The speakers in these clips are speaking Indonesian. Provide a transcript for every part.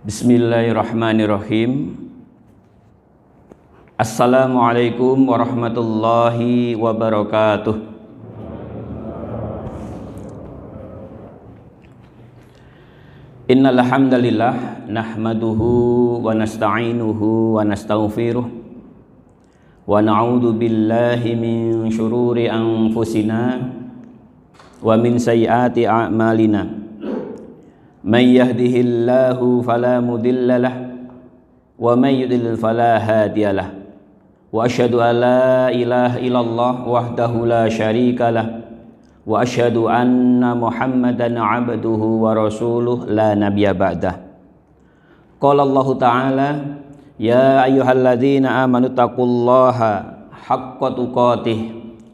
Bismillahirrahmanirrahim. Assalamualaikum warahmatullahi wabarakatuh. Innal hamdalillah nahmaduhu wa nasta'inuhu wa nastaghfiruh wa na'udzu billahi min syururi anfusina wa min sayyiati a'malina. Man yahdihillahu fala mudilla lah wa man yudlil fala hadiyalah. Wa asyhadu an la ilaha illallah wahdahu la syarika lah wa asyhadu anna Muhammadan abduhu wa rasuluh la nabiyya ba'dah. Qala Allah Ta'ala ya ayyuhalladzina amanu taqullaha haqqa tuqatih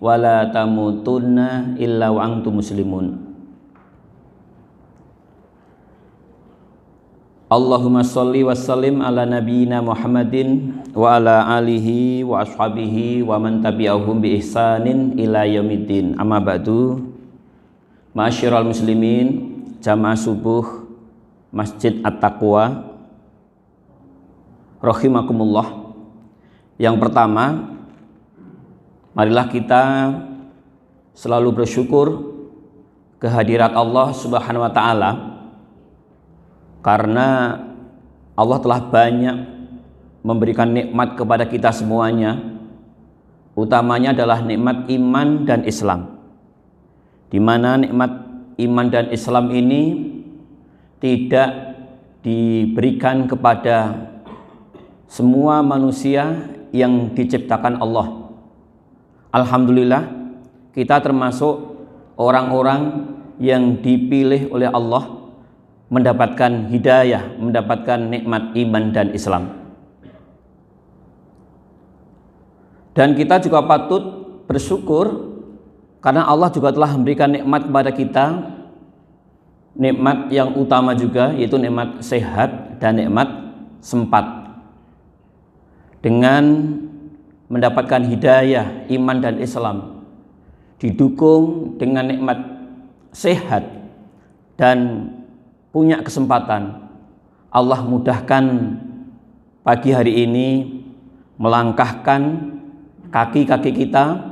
wa la tamutunna illa wa antum muslimun. Allahumma sholli wa sallim ala nabiyyina Muhammadin wa ala alihi wa ashabihi wa man tabi'ahum bi ihsanin ila yaumiddin. Amma ba'du. Ma'asyiral muslimin, jamaah subuh Masjid At-Taqwa rahimakumullah. Yang pertama, marilah kita selalu bersyukur kehadirat Allah Subhanahu wa taala, karena Allah telah banyak memberikan nikmat kepada kita semuanya. Utamanya adalah nikmat iman dan Islam, di mana nikmat iman dan Islam ini tidak diberikan kepada semua manusia yang diciptakan Allah. Alhamdulillah, kita termasuk orang-orang yang dipilih oleh Allah mendapatkan hidayah, mendapatkan nikmat iman dan Islam. Dan kita juga patut bersyukur karena Allah juga telah memberikan nikmat kepada kita, nikmat yang utama juga, yaitu nikmat sehat dan nikmat sempat. Dengan mendapatkan hidayah iman dan Islam, didukung dengan nikmat sehat dan punya kesempatan, Allah mudahkan pagi hari ini melangkahkan kaki-kaki kita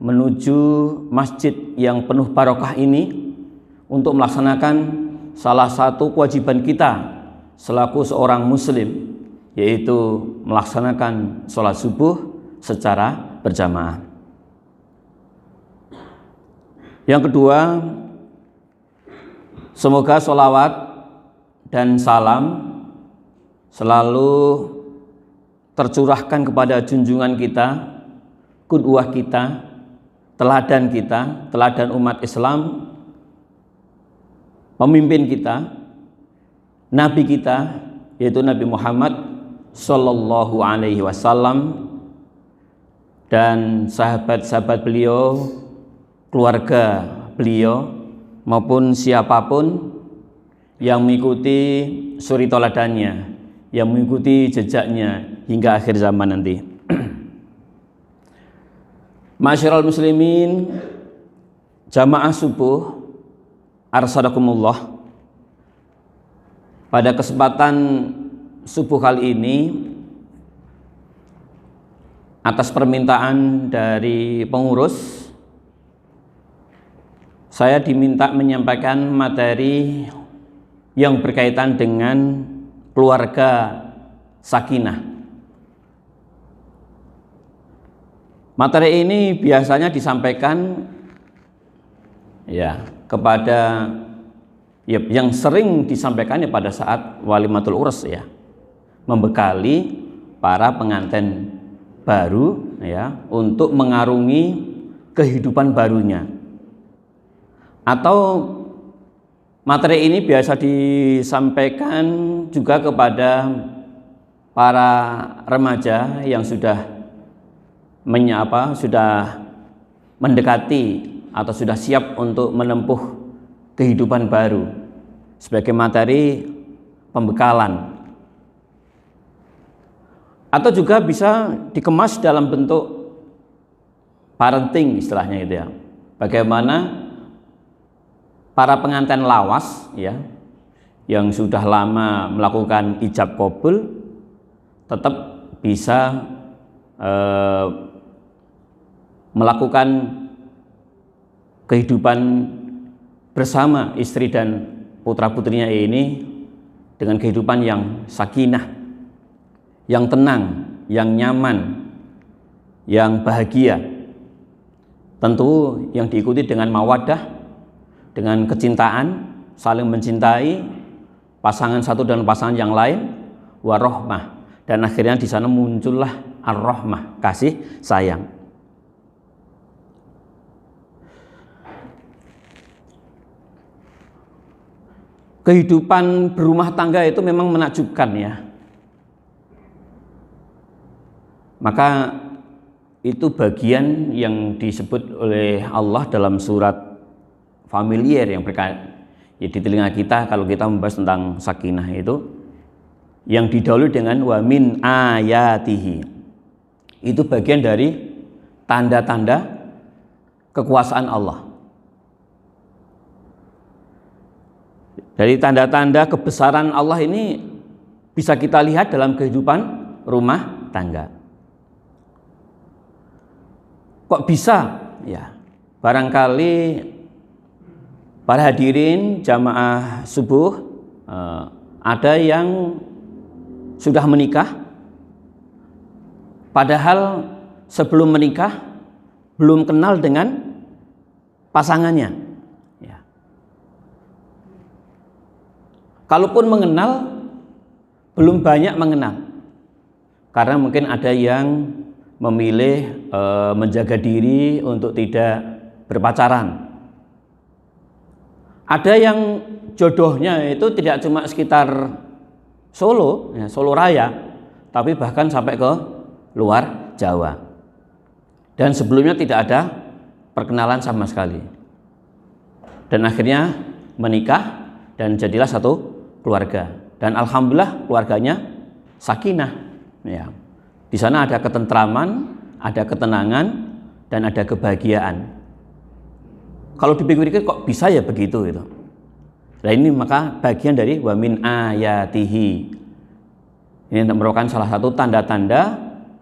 menuju masjid yang penuh barokah ini untuk melaksanakan salah satu kewajiban kita selaku seorang muslim, yaitu melaksanakan sholat subuh secara berjamaah. Yang kedua, semoga sholawat dan salam selalu tercurahkan kepada junjungan kita, qudwah kita, teladan umat Islam, pemimpin kita, nabi kita, yaitu Nabi Muhammad Sallallahu Alaihi Wasallam, dan sahabat-sahabat beliau, keluarga beliau, maupun siapapun yang mengikuti suri toladannya, yang mengikuti jejaknya hingga akhir zaman nanti. Ma'asyiral muslimin, jamaah subuh arsadakumullah. Pada kesempatan subuh kali ini, atas permintaan dari pengurus, saya diminta menyampaikan materi yang berkaitan dengan keluarga sakinah. Materi ini biasanya disampaikan kepada yang sering disampaikan pada saat walimatul urs, membekali para pengantin baru untuk mengarungi kehidupan barunya. Atau materi ini biasa disampaikan juga kepada para remaja yang sudah mendekati atau sudah siap untuk menempuh kehidupan baru sebagai materi pembekalan. Atau juga bisa dikemas dalam bentuk parenting istilahnya gitu ya. Bagaimana para pengantin lawas yang sudah lama melakukan ijab qabul tetap bisa melakukan kehidupan bersama istri dan putra-putrinya ini dengan kehidupan yang sakinah, yang tenang, yang nyaman, yang bahagia. Tentu yang diikuti dengan mawaddah, dengan kecintaan, saling mencintai pasangan satu dan pasangan yang lain, warahmah, dan akhirnya di sana muncullah ar-rahmah, kasih sayang. Kehidupan berumah tangga itu memang menakjubkan ya. Maka itu bagian yang disebut oleh Allah dalam surat familiar yang ya di telinga kita kalau kita membahas tentang sakinah itu, yang didahului dengan wa min ayatihi. Itu bagian dari tanda-tanda kekuasaan Allah. Dari tanda-tanda kebesaran Allah ini bisa kita lihat dalam kehidupan rumah tangga. Kok bisa? Ya, barangkali para hadirin jamaah subuh ada yang sudah menikah, padahal sebelum menikah belum kenal dengan pasangannya. Kalaupun mengenal, belum banyak mengenal, karena mungkin ada yang memilih menjaga diri untuk tidak berpacaran. Ada yang jodohnya itu tidak cuma sekitar Solo, ya, Solo Raya, tapi bahkan sampai ke luar Jawa. Dan sebelumnya tidak ada perkenalan sama sekali. Dan akhirnya menikah dan jadilah satu keluarga, dan alhamdulillah keluarganya sakinah. Ya. Di sana ada ketentraman, ada ketenangan, dan ada kebahagiaan. Kalau dipikir-pikir kok bisa ya begitu gitu. Nah ini maka bagian dari wa min ayatihi. Ini merupakan salah satu tanda-tanda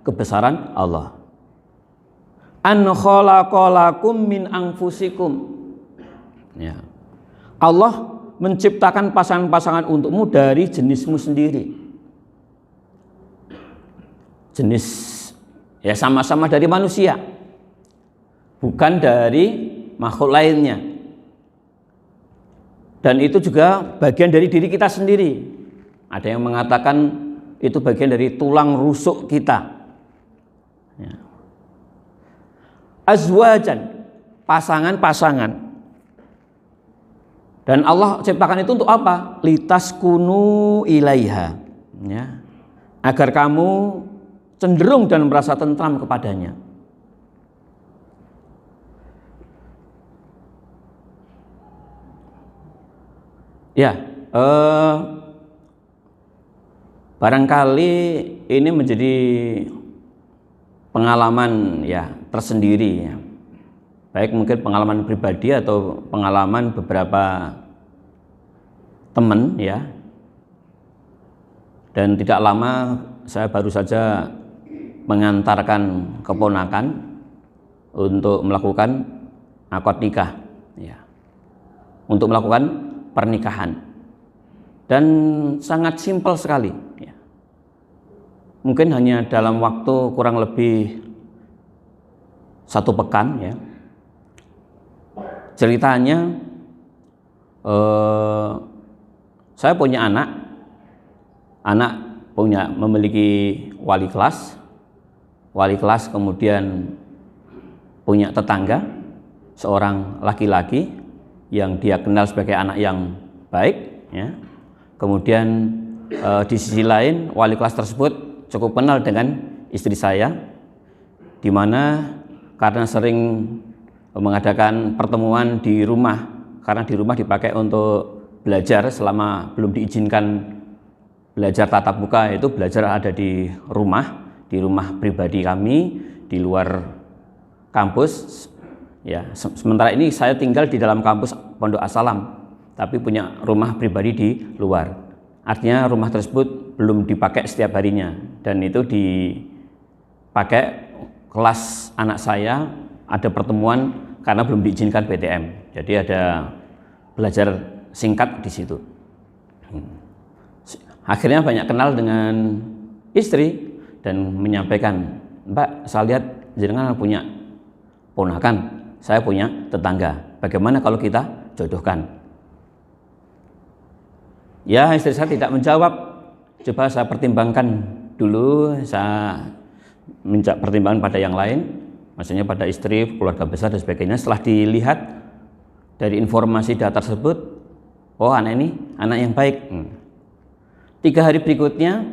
kebesaran Allah. An khalaqalakum min anfusikum. Ya. Allah menciptakan pasangan-pasangan untukmu dari jenismu sendiri. Jenis ya sama-sama dari manusia, bukan dari makhluk lainnya. Dan itu juga bagian dari diri kita sendiri. Ada yang mengatakan itu bagian dari tulang rusuk kita. Ya. Azwajan, pasangan-pasangan. Dan Allah ciptakan itu untuk apa? Litaskunu ilaiha, ya, agar kamu cenderung dan merasa tentram kepadanya. Ya, barangkali ini menjadi pengalaman ya tersendiri ya. Baik mungkin pengalaman pribadi atau pengalaman beberapa teman ya. Dan tidak lama saya baru saja mengantarkan keponakan untuk melakukan akad nikah ya. Untuk melakukan pernikahan. Dan sangat simpel sekali ya. Mungkin hanya dalam waktu kurang lebih 1 pekan ya. Ceritanya saya punya anak memiliki wali kelas kemudian punya tetangga seorang laki-laki yang dia kenal sebagai anak yang baik ya. Kemudian di sisi lain wali kelas tersebut cukup kenal dengan istri saya, di mana karena sering mengadakan pertemuan di rumah, karena di rumah dipakai untuk belajar selama belum diizinkan belajar tatap muka, itu belajar ada di rumah pribadi kami di luar kampus ya. Sementara ini saya tinggal di dalam kampus Pondok As-Salam, tapi punya rumah pribadi di luar. Artinya rumah tersebut belum dipakai setiap harinya, dan itu dipakai kelas anak saya, ada pertemuan karena belum diizinkan PTM. Jadi ada belajar singkat di situ. Akhirnya banyak kenal dengan istri dan menyampaikan, Mbak, saya lihat jenengan punya ponakan, saya punya tetangga. Bagaimana kalau kita jodohkan? Ya, istri saya tidak menjawab. Coba saya pertimbangkan dulu, saya minta pertimbangan pada yang lain, maksudnya pada istri, keluarga besar dan sebagainya. Setelah dilihat dari informasi data tersebut, oh anak ini anak yang baik. 3 hari berikutnya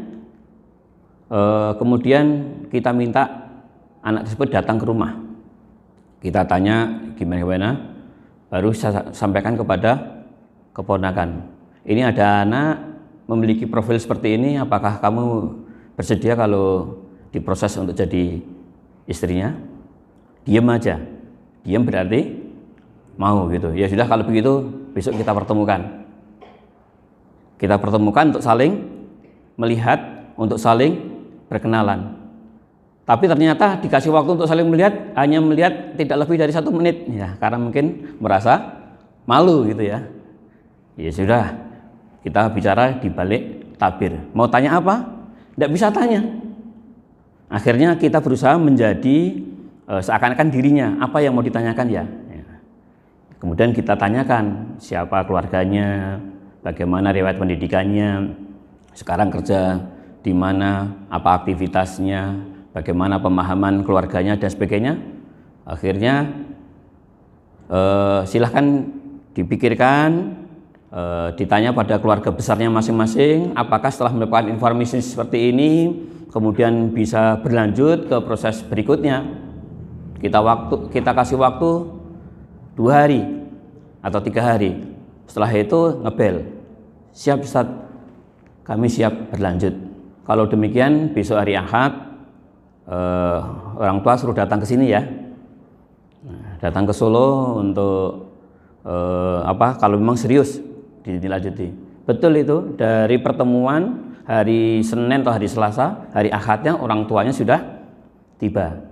kemudian kita minta anak tersebut datang ke rumah. Kita tanya gimana, baru saya sampaikan kepada keponakan, ini ada anak memiliki profil seperti ini, apakah kamu bersedia kalau diproses untuk jadi istrinya? Diam aja. Diam berarti mau gitu. Ya sudah, kalau begitu besok kita pertemukan. Kita pertemukan untuk saling melihat, untuk saling berkenalan. Tapi ternyata dikasih waktu untuk saling melihat, hanya melihat tidak lebih dari 1 menit ya, karena mungkin merasa malu gitu ya. Ya sudah, kita bicara di balik tabir. Mau tanya apa? Tidak bisa tanya. Akhirnya kita berusaha menjadi seakan-akan dirinya, apa yang mau ditanyakan ya. Kemudian kita tanyakan siapa keluarganya, bagaimana riwayat pendidikannya, sekarang kerja di mana, apa aktivitasnya, bagaimana pemahaman keluarganya dan sebagainya. Akhirnya silahkan dipikirkan, ditanya pada keluarga besarnya masing-masing, apakah setelah mendapatkan informasi seperti ini kemudian bisa berlanjut ke proses berikutnya. Kita kasih waktu 2 hari atau 3 hari. Setelah itu ngebel, siap Ustaz, kami siap berlanjut. Kalau demikian besok hari Ahad orang tua suruh datang ke sini ya. Datang ke Solo untuk kalau memang serius dilanjuti. Betul itu, dari pertemuan hari Senin atau hari Selasa, hari Ahadnya orang tuanya sudah tiba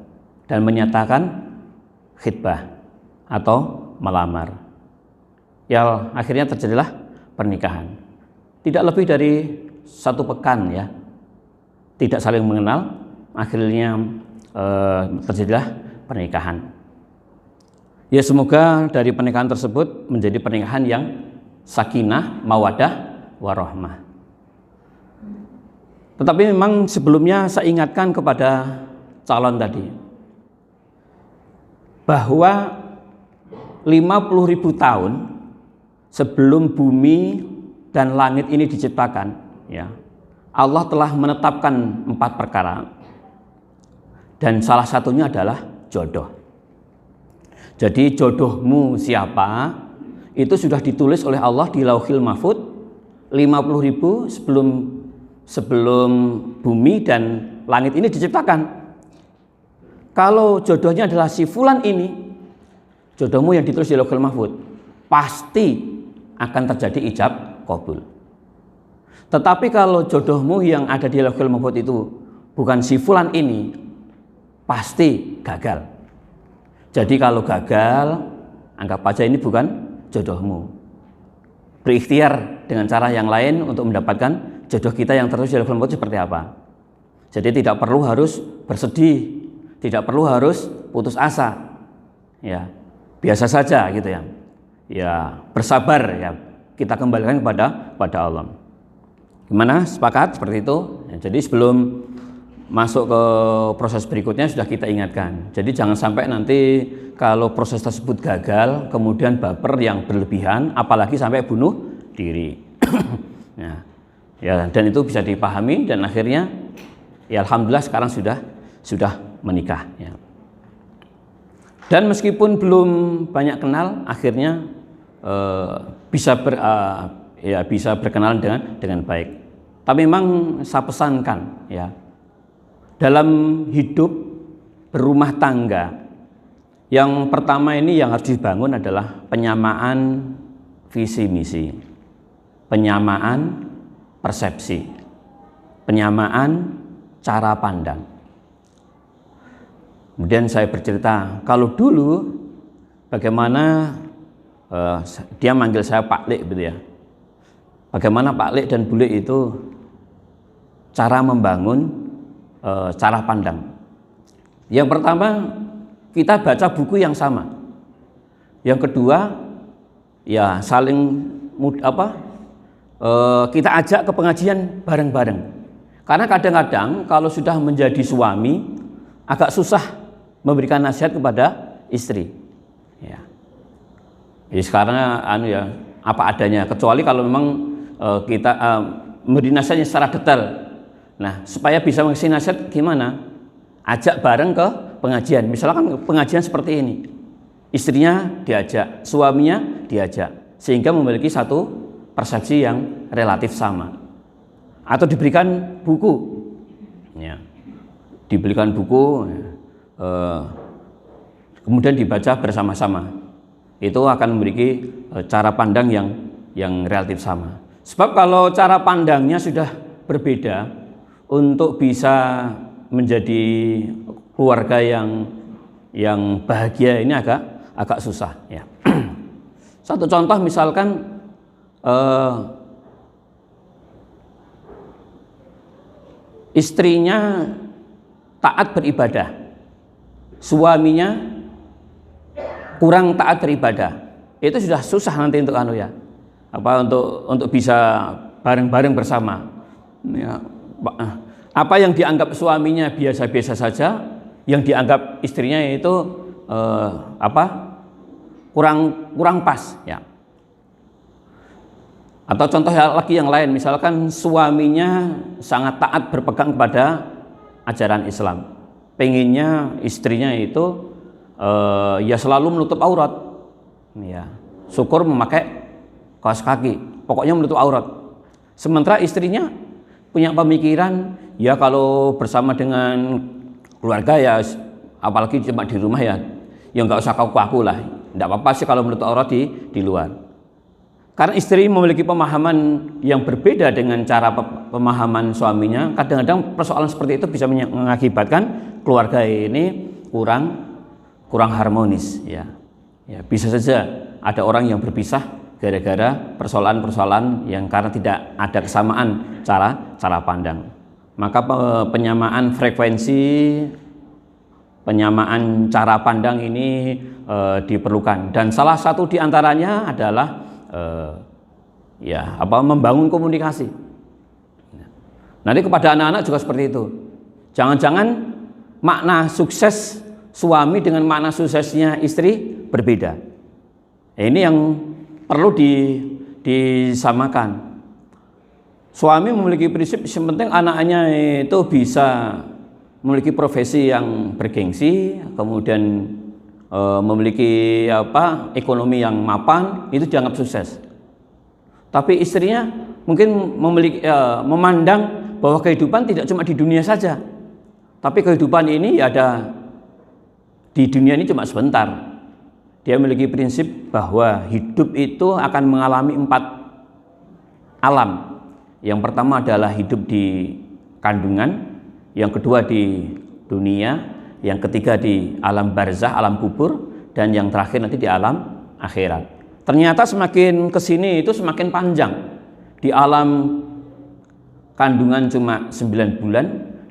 dan menyatakan khitbah atau melamar. Ya, akhirnya terjadilah pernikahan. Tidak lebih dari 1 pekan ya, tidak saling mengenal, akhirnya terjadilah pernikahan. Ya, semoga dari pernikahan tersebut menjadi pernikahan yang sakinah, mawaddah, warahmah. Tetapi memang sebelumnya saya ingatkan kepada calon tadi bahwa 50.000 tahun sebelum bumi dan langit ini diciptakan, ya, Allah telah menetapkan 4 perkara, dan salah satunya adalah jodoh. Jadi jodohmu siapa itu sudah ditulis oleh Allah di Lauhil Mahfud 50.000 sebelum bumi dan langit ini diciptakan. Kalau jodohnya adalah si fulan ini, jodohmu yang ditulis di Lauhil Mahfud, pasti akan terjadi ijab qabul. Tetapi kalau jodohmu yang ada di Lauhil Mahfud itu bukan si fulan ini, pasti gagal. Jadi kalau gagal, anggap aja ini bukan jodohmu. Berikhtiar dengan cara yang lain untuk mendapatkan jodoh kita yang tertulis di Lauhil Mahfud seperti apa. Jadi tidak perlu harus bersedih, tidak perlu harus putus asa. Ya, biasa saja gitu ya. Ya, bersabar ya. Kita kembalikan pada Allah. Gimana? Sepakat seperti itu? Ya, jadi sebelum masuk ke proses berikutnya sudah kita ingatkan. Jadi jangan sampai nanti kalau proses tersebut gagal kemudian baper yang berlebihan, apalagi sampai bunuh diri. Ya, dan itu bisa dipahami dan akhirnya ya alhamdulillah sekarang sudah menikah ya. Dan meskipun belum banyak kenal, akhirnya bisa berkenalan dengan baik. Tapi memang saya pesankan ya, dalam hidup berumah tangga, yang pertama ini yang harus dibangun adalah penyamaan visi misi, penyamaan persepsi, penyamaan cara pandang. Kemudian saya bercerita, kalau dulu bagaimana dia manggil saya Pak Lek gitu ya. Bagaimana Pak Lek dan Bu Lek itu cara membangun cara pandang. Yang pertama, kita baca buku yang sama. Yang kedua, ya saling kita ajak ke pengajian bareng-bareng. Karena kadang-kadang kalau sudah menjadi suami agak susah memberikan nasihat kepada istri. Ya. Jadi sekarang apa adanya. Kecuali kalau memang kita memberi nasihatnya secara detail. Nah, supaya bisa mengasih nasihat gimana? Ajak bareng ke pengajian. Misalkan pengajian seperti ini, istrinya diajak, suaminya diajak, sehingga memiliki satu persepsi yang relatif sama. Atau diberikan buku, ya. Diberikan buku, kemudian dibaca bersama-sama. Itu akan memiliki cara pandang yang relatif sama. Sebab kalau cara pandangnya sudah berbeda, untuk bisa menjadi keluarga yang bahagia ini agak susah, ya. Satu contoh misalkan istrinya taat beribadah, suaminya kurang taat beribadah, itu sudah susah nanti untuk untuk bisa bareng-bareng bersama. Ya, apa yang dianggap suaminya biasa-biasa saja, yang dianggap istrinya itu kurang pas, ya. Atau contoh lagi yang lain, misalkan suaminya sangat taat berpegang kepada ajaran Islam, pengennya istrinya itu ya selalu menutup aurat, ya, syukur memakai kaos kaki, pokoknya menutup aurat. Sementara istrinya punya pemikiran, ya kalau bersama dengan keluarga ya, apalagi cuma di rumah ya nggak usah kaku-kaku lah, nggak apa-apa sih kalau menutup aurat di luar. Karena istri memiliki pemahaman yang berbeda dengan cara pemahaman suaminya, kadang-kadang persoalan seperti itu bisa mengakibatkan keluarga ini kurang harmonis, ya. Ya, bisa saja ada orang yang berpisah gara-gara persoalan-persoalan yang karena tidak ada kesamaan cara pandang. Maka penyamaan frekuensi, penyamaan cara pandang ini diperlukan, dan salah satu diantaranya adalah membangun komunikasi. Nanti kepada anak-anak juga seperti itu. Jangan-jangan makna sukses suami dengan makna suksesnya istri berbeda. Ini yang perlu disamakan. Suami memiliki prinsip yang penting anaknya itu bisa memiliki profesi yang bergengsi, kemudian memiliki ekonomi yang mapan, itu dianggap sukses. Tapi istrinya mungkin memandang bahwa kehidupan tidak cuma di dunia saja, tapi kehidupan ini ada di dunia ini cuma sebentar. Dia memiliki prinsip bahwa hidup itu akan mengalami 4 alam. Yang pertama adalah hidup di kandungan, yang kedua di dunia, yang ketiga di alam barzah, alam kubur, dan yang terakhir nanti di alam akhirat. Ternyata semakin kesini itu semakin panjang. Di alam kandungan cuma 9 bulan,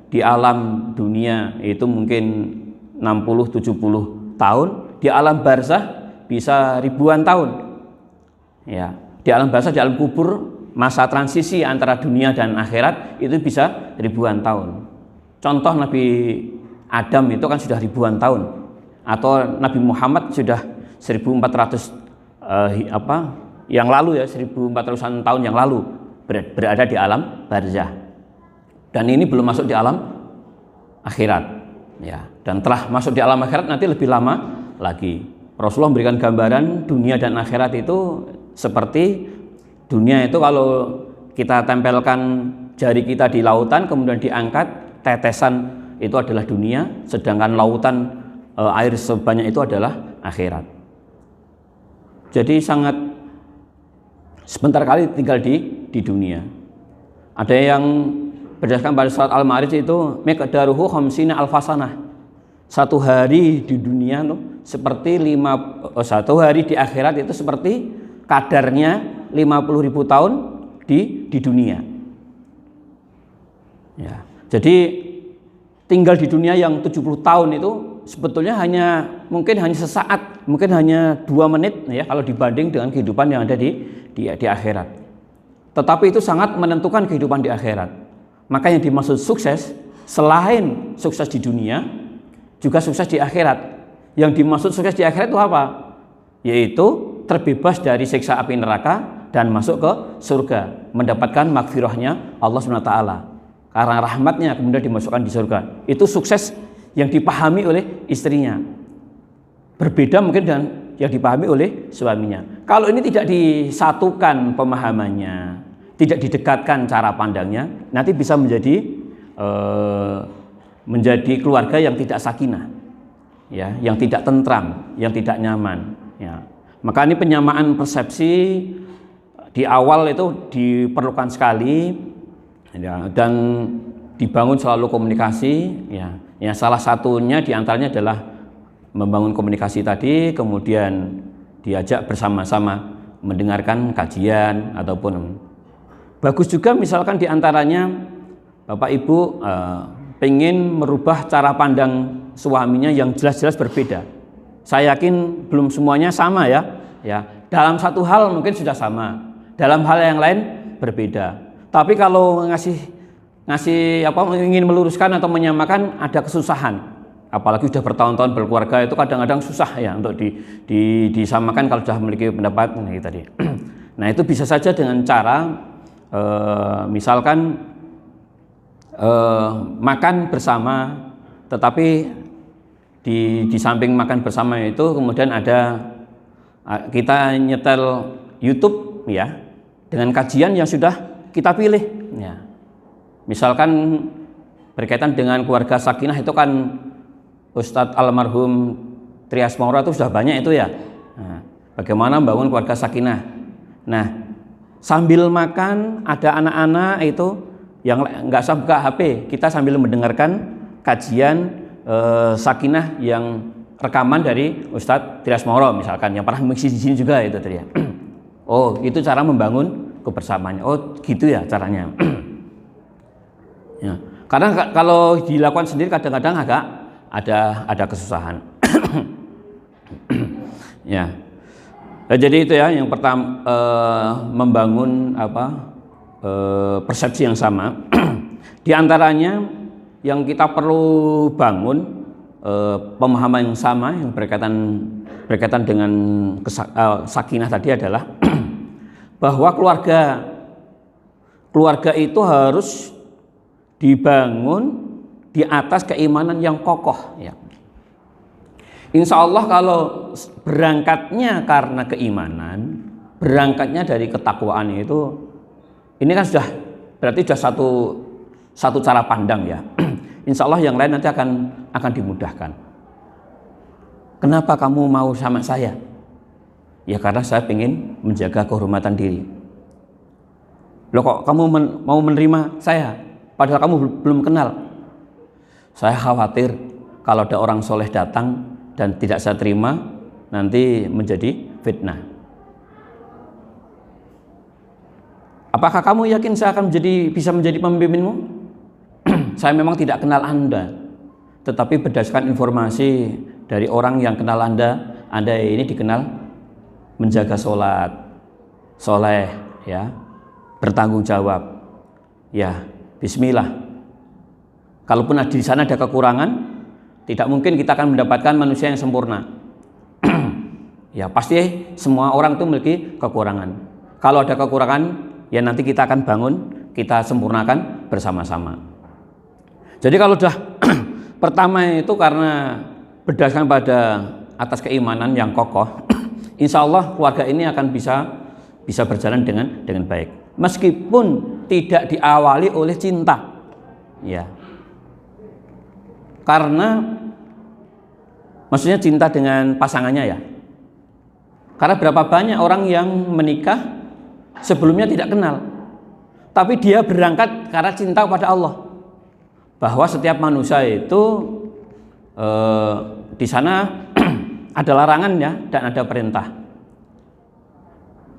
di alam dunia itu mungkin 60-70 tahun, di alam barzah bisa ribuan tahun. Ya, di alam barzah, di alam kubur, masa transisi antara dunia dan akhirat itu bisa ribuan tahun. Contoh Nabi Adam itu kan sudah ribuan tahun, atau Nabi Muhammad sudah 1400 yang lalu, ya, 1400-an tahun yang lalu berada di alam barzah, dan ini belum masuk di alam akhirat, ya. Dan telah masuk di alam akhirat nanti lebih lama lagi. Rasulullah memberikan gambaran dunia dan akhirat itu seperti dunia itu kalau kita tempelkan jari kita di lautan kemudian diangkat, tetesan itu adalah dunia, sedangkan lautan air sebanyak itu adalah akhirat. Jadi sangat sebentar kali tinggal di dunia. Ada yang berdasarkan pada surat Al-Ma'arij itu miqdaruhu khamsina alfasanah. Satu hari di dunia tuh seperti satu hari di akhirat itu seperti kadarnya 50.000 tahun di dunia. Ya. Jadi tinggal di dunia yang 70 tahun itu sebetulnya mungkin hanya sesaat, mungkin hanya 2 menit ya kalau dibanding dengan kehidupan yang ada di akhirat. Tetapi itu sangat menentukan kehidupan di akhirat. Maka yang dimaksud sukses selain sukses di dunia juga sukses di akhirat. Yang dimaksud sukses di akhirat itu apa? Yaitu terbebas dari siksa api neraka dan masuk ke surga, mendapatkan magfirahnya Allah SWT. Karena rahmatnya kemudian dimasukkan di surga. Itu sukses yang dipahami oleh istrinya. Berbeda mungkin dengan yang dipahami oleh suaminya. Kalau ini tidak disatukan pemahamannya, tidak didekatkan cara pandangnya, nanti bisa menjadi keluarga yang tidak sakinah, ya, yang tidak tentram, yang tidak nyaman. Ya. Maka ini penyamaan persepsi di awal itu diperlukan sekali, ya, dan dibangun selalu komunikasi. Ya. Ya, salah satunya diantaranya adalah membangun komunikasi tadi, kemudian diajak bersama-sama mendengarkan kajian ataupun bagus juga misalkan diantaranya Bapak Ibu pengen merubah cara pandang suaminya yang jelas-jelas berbeda. Saya yakin belum semuanya sama ya. Dalam satu hal mungkin sudah sama, dalam hal yang lain berbeda. Tapi kalau ingin meluruskan atau menyamakan ada kesusahan. Apalagi sudah bertahun-tahun berkeluarga itu kadang-kadang susah ya untuk disamakan kalau sudah memiliki pendapat ini tadi. Nah itu bisa saja dengan cara misalkan makan bersama, tetapi di samping makan bersama itu kemudian ada kita nyetel YouTube ya dengan kajian yang sudah kita pilih ya. Misalkan berkaitan dengan keluarga sakinah itu kan Ustadz almarhum Trias Maura itu sudah banyak itu ya. Nah, bagaimana membangun keluarga sakinah. Nah sambil makan ada anak-anak itu yang nggak usah buka HP, kita sambil mendengarkan kajian sakinah yang rekaman dari Ustadz Trias Mauro misalkan yang pernah mengisi di sini juga itu tadi ya. Oh itu cara membangun kebersamaan. Oh gitu ya caranya. Ya. Karena kalau dilakukan sendiri kadang-kadang agak ada kesusahan. Ya. Jadi itu ya yang pertama membangun persepsi yang sama. Di antaranya yang kita perlu bangun pemahaman yang sama yang berkaitan dengan sakinah tadi adalah bahwa keluarga itu harus dibangun di atas keimanan yang kokoh ya. Insya Allah kalau berangkatnya karena keimanan, berangkatnya dari ketakwaan itu, ini kan berarti sudah satu cara pandang ya. Insya Allah yang lain nanti akan dimudahkan. Kenapa kamu mau sama saya? Ya karena saya ingin menjaga kehormatan diri. Loh kok kamu mau menerima saya? Padahal kamu belum kenal. Saya khawatir kalau ada orang soleh datang dan tidak saya terima, nanti menjadi fitnah. Apakah kamu yakin saya akan bisa menjadi pemimpinmu? Saya memang tidak kenal Anda, tetapi berdasarkan informasi dari orang yang kenal Anda ini dikenal menjaga sholat, soleh, ya, bertanggung jawab. Ya, bismillah. Kalaupun di sana ada kekurangan, tidak mungkin kita akan mendapatkan manusia yang sempurna. Ya, pasti semua orang itu memiliki kekurangan. Kalau ada kekurangan, ya nanti kita akan bangun, kita sempurnakan bersama-sama. Jadi kalau sudah pertama itu karena berdasarkan pada atas keimanan yang kokoh, insya Allah keluarga ini akan bisa berjalan dengan baik. Meskipun tidak diawali oleh cinta, ya. Karena maksudnya cinta dengan pasangannya ya. Karena berapa banyak orang yang menikah sebelumnya tidak kenal. Tapi dia berangkat karena cinta kepada Allah. Bahwa setiap manusia itu di sana ada larangannya dan ada perintah.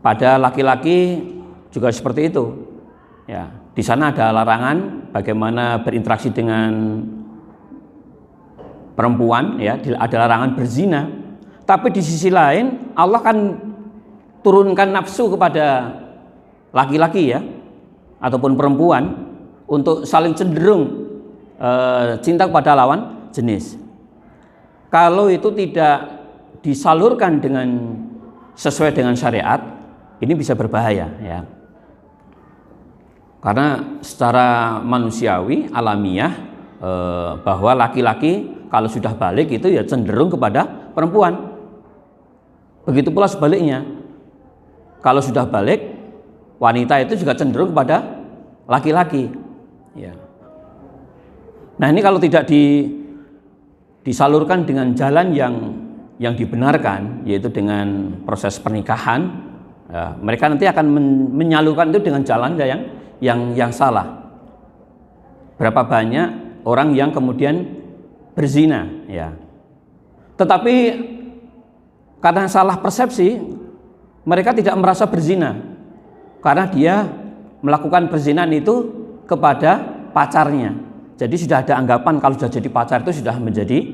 Pada laki-laki juga seperti itu. Ya, di sana ada larangan bagaimana berinteraksi dengan perempuan, ya, ada larangan berzina. Tapi di sisi lain Allah kan turunkan nafsu kepada laki-laki, ya, ataupun perempuan untuk saling cenderung cinta kepada lawan jenis. Kalau itu tidak disalurkan dengan sesuai dengan syariat, ini bisa berbahaya, ya. Karena secara manusiawi, alamiah, bahwa laki-laki kalau sudah balik itu ya cenderung kepada perempuan. Begitu pula sebaliknya. Kalau sudah balik, wanita itu juga cenderung kepada laki-laki. Ya. Nah, ini kalau tidak disalurkan dengan jalan yang dibenarkan, yaitu dengan proses pernikahan, ya, mereka nanti akan menyalurkan itu dengan jalan yang salah. Berapa banyak orang yang kemudian berzina, ya. Tetapi karena salah persepsi, mereka tidak merasa berzina karena dia melakukan perzinahan itu kepada pacarnya. Jadi sudah ada anggapan kalau sudah jadi pacar itu sudah menjadi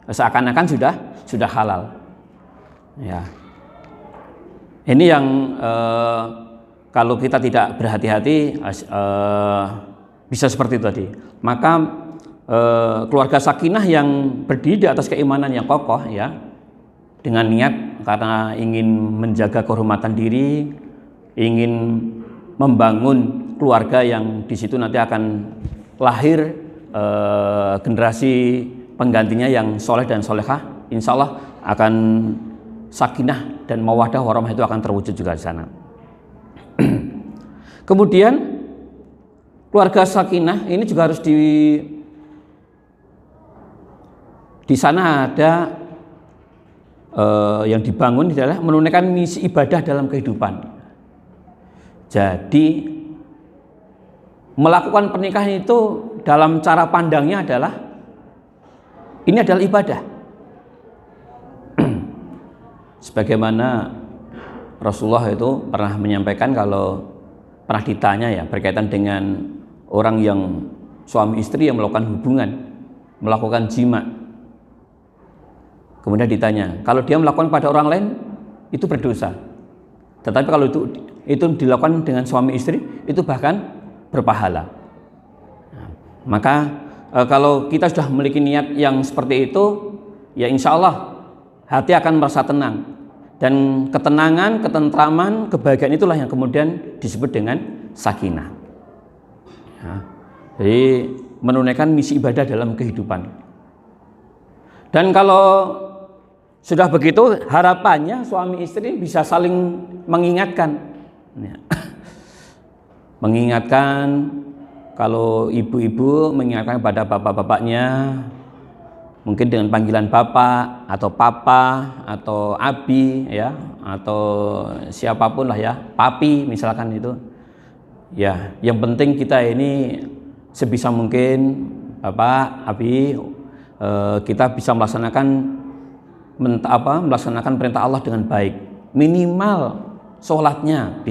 seakan-akan sudah halal. Ya. Ini yang kalau kita tidak berhati-hati bisa seperti itu tadi. Maka keluarga sakinah yang berdiri di atas keimanan yang kokoh, ya, dengan niat karena ingin menjaga kehormatan diri, ingin membangun keluarga yang di situ nanti akan lahir generasi penggantinya yang soleh dan solehah, insya Allah akan sakinah dan mawaddah warahmah itu akan terwujud juga di sana. Kemudian keluarga sakinah ini juga harus di sana ada yang dibangun adalah menunaikan misi ibadah dalam kehidupan. Jadi melakukan pernikahan itu dalam cara pandangnya adalah ini adalah ibadah. Sebagaimana Rasulullah itu pernah menyampaikan kalau pernah ditanya, ya, berkaitan dengan orang yang suami istri yang melakukan hubungan, melakukan jima. Kemudian ditanya, kalau dia melakukan pada orang lain itu berdosa. Tetapi kalau itu dilakukan dengan suami istri itu bahkan berpahala. Maka kalau kita sudah memiliki niat yang seperti itu, ya insya Allah hati akan merasa tenang. Dan ketenangan, ketentraman, kebahagiaan itulah yang kemudian disebut dengan sakinah. Ya, jadi menunaikan misi ibadah dalam kehidupan. Dan kalau sudah begitu, harapannya suami istri bisa saling mengingatkan. Ya. Mengingatkan, kalau ibu-ibu mengingatkan kepada bapak-bapaknya, mungkin dengan panggilan bapak atau papa atau abi, ya, atau siapapun lah, ya, papi misalkan itu. Ya, yang penting kita ini sebisa mungkin bapak, abi, kita bisa melaksanakan perintah Allah dengan baik. Minimal sholatnya,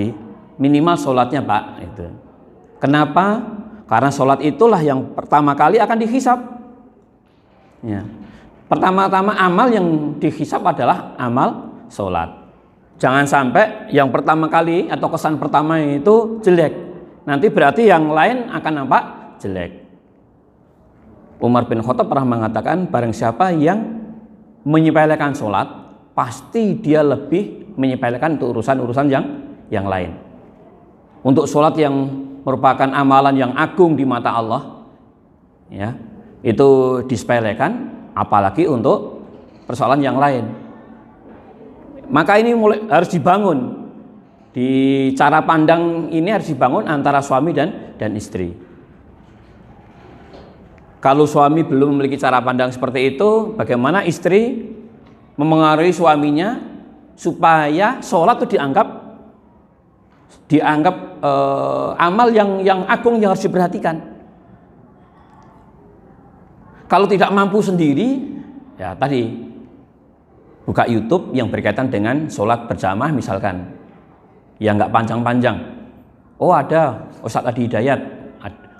minimal sholatnya, Pak. Itu. Kenapa? Karena sholat itulah yang pertama kali akan dihisab. Ya. Pertama-tama amal yang dihisab adalah amal sholat. Jangan sampai yang pertama kali atau kesan pertama itu jelek. Nanti berarti yang lain akan nampak jelek. Umar bin Khattab pernah mengatakan, barang siapa yang menyepelekan sholat, pasti dia lebih menyepelekan untuk urusan-urusan yang lain. Untuk sholat yang merupakan amalan yang agung di mata Allah, ya, itu disepelekan, apalagi untuk persoalan yang lain. Maka ini harus dibangun. Di cara pandang ini harus dibangun antara suami dan istri. Kalau suami belum memiliki cara pandang seperti itu, bagaimana istri memengaruhi suaminya supaya sholat itu dianggap dianggap amal yang agung yang harus diperhatikan. Kalau tidak mampu sendiri, ya tadi buka YouTube yang berkaitan dengan sholat berjamaah misalkan, yang nggak panjang-panjang. Oh ada Ustadz Adi Hidayat,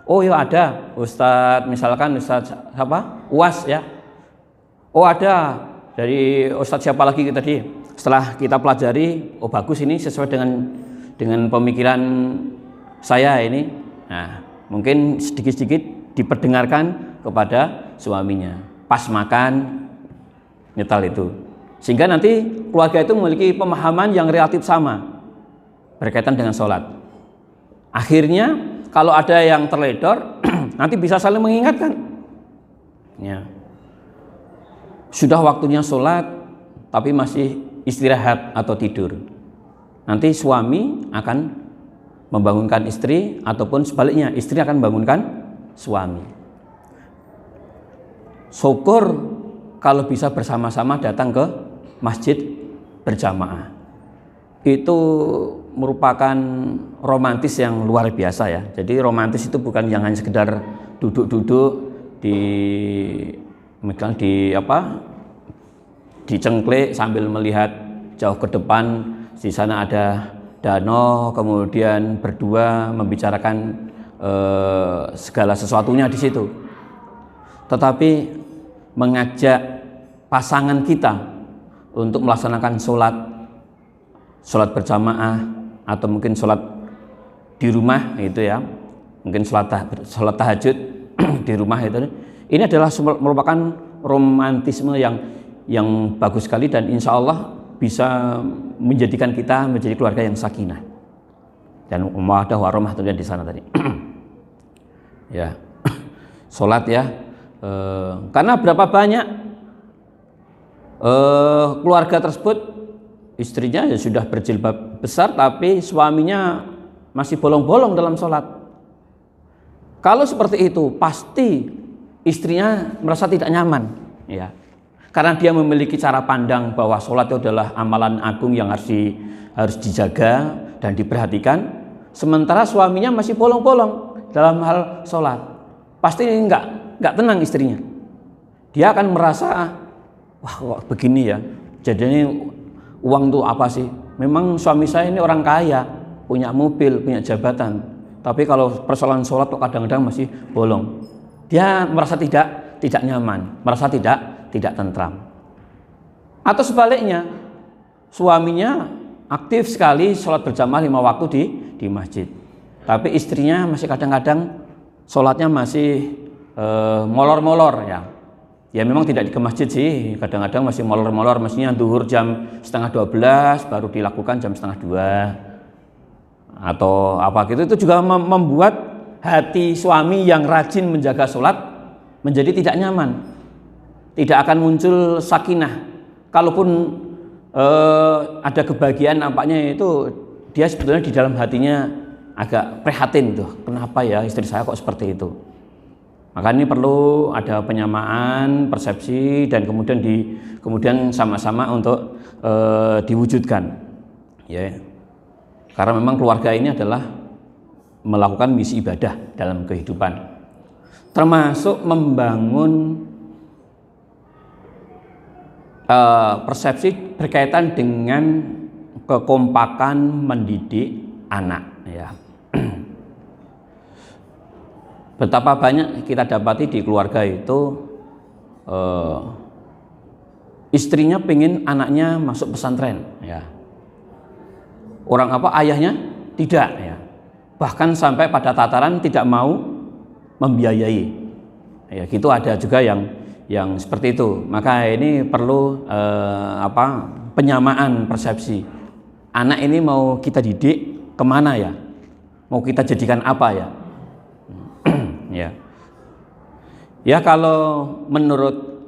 oh ya ada Ustadz misalkan Ustadz apa UAS ya, oh ada dari Ustadz siapa lagi tadi. Setelah kita pelajari, oh bagus ini sesuai dengan pemikiran saya ini. Nah mungkin sedikit-sedikit diperdengarkan kepada suaminya pas makan nyetel itu, sehingga nanti keluarga itu memiliki pemahaman yang relatif sama berkaitan dengan sholat. Akhirnya kalau ada yang terledor nanti bisa saling mengingatkan ya, sudah waktunya sholat tapi masih istirahat atau tidur. Nanti suami akan membangunkan istri ataupun sebaliknya istri akan membangunkan suami. Syukur kalau bisa bersama-sama datang ke masjid berjamaah. Itu merupakan romantis yang luar biasa ya. Jadi romantis itu bukan yang hanya sekedar duduk-duduk dicengklik sambil melihat jauh ke depan, di sana ada danau, kemudian berdua membicarakan segala sesuatunya di situ. Tetapi mengajak pasangan kita untuk melaksanakan sholat berjamaah atau mungkin sholat di rumah itu ya, mungkin sholat tahajud di rumah itu, ini adalah merupakan romantisme yang bagus sekali dan insya Allah bisa menjadikan kita menjadi keluarga yang sakinah dan mawaddah warahmah tentunya di sana tadi. Ya, sholat ya. Karena berapa banyak keluarga tersebut istrinya ya sudah berjilbab besar tapi suaminya masih bolong-bolong dalam sholat. Kalau seperti itu pasti istrinya merasa tidak nyaman ya, karena dia memiliki cara pandang bahwa sholat itu adalah amalan agung yang harus dijaga dan diperhatikan, sementara suaminya masih bolong-bolong dalam hal sholat. Pasti nggak tenang istrinya. Dia akan merasa wah begini ya, jadinya uang tuh apa sih? Memang suami saya ini orang kaya, punya mobil, punya jabatan, tapi kalau persoalan sholat kok kadang-kadang masih bolong. Dia merasa tidak nyaman, merasa tidak tentram. Atau sebaliknya, suaminya aktif sekali sholat berjamaah 5 waktu di masjid, tapi istrinya masih kadang-kadang sholatnya masih molor-molor ya. Ya memang tidak ke masjid sih, kadang-kadang masih molor-molor, mestinya duhur jam 11:30 baru dilakukan jam 11:30 atau apa gitu. Itu juga membuat hati suami yang rajin menjaga sholat menjadi tidak nyaman, tidak akan muncul sakinah. Kalaupun ada kebahagiaan nampaknya itu dia sebetulnya di dalam hatinya agak prihatin tuh, kenapa ya istri saya kok seperti itu. Maka ini perlu ada penyamaan persepsi dan kemudian sama-sama untuk diwujudkan ya. Karena memang keluarga ini adalah melakukan misi ibadah dalam kehidupan, termasuk membangun persepsi berkaitan dengan kekompakan mendidik anak ya. Betapa banyak kita dapati di keluarga itu istrinya pengen anaknya masuk pesantren ya. Orang apa ayahnya tidak ya. Bahkan sampai pada tataran tidak mau membiayai. Ya, gitu ada juga yang seperti itu. Maka ini perlu penyamaan persepsi. Anak ini mau kita didik kemana ya? Mau kita jadikan apa ya? Ya kalau menurut